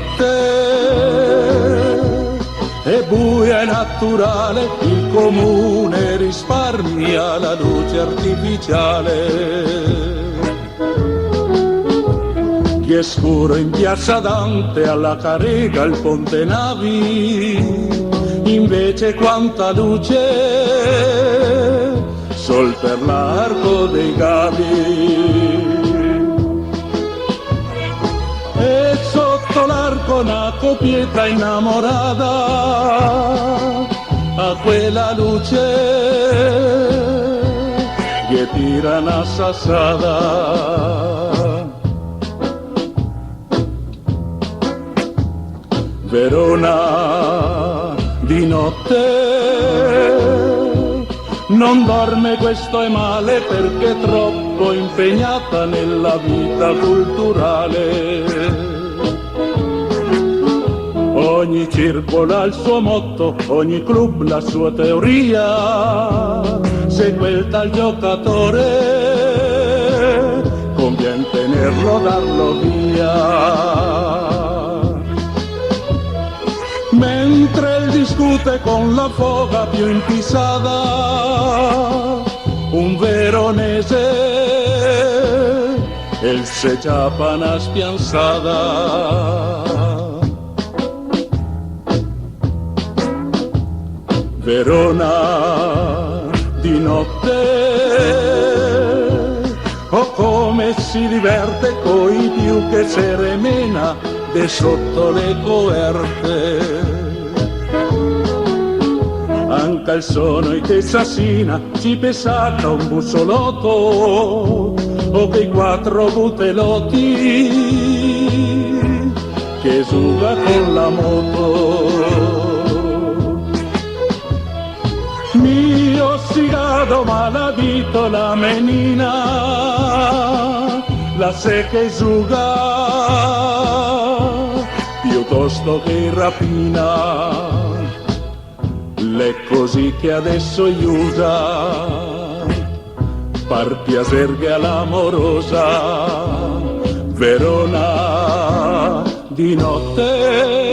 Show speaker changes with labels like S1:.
S1: notte è buia e naturale, il comune risparmia la luce artificiale. Chi è scuro in piazza Dante, alla Carega il Ponte Navi, invece quanta luce sol per l'arco dei Gavi. E sotto l'arco naco pietra innamorata, a quella luce che tira una sassata. Verona di notte non dorme, questo è male, perché è troppo impegnata nella vita culturale. Ogni circolo ha il suo motto, ogni club la sua teoria. Se quel tal giocatore conviene tenerlo, darlo via. Mentre il discute con la foga più impisata, un veronese el se chapa una spianzata. Verona di notte, oh come si diverte coi più che se remena de sotto le coperte. Anche il sono che s'assina ci pesacca un bussolotto, o che i quattro butelotti che suga con la moto. Mio sigado malavito la menina, la se che suga piuttosto che rapina. L'è così che adesso gli usa par piacer che all'amorosa. Verona di notte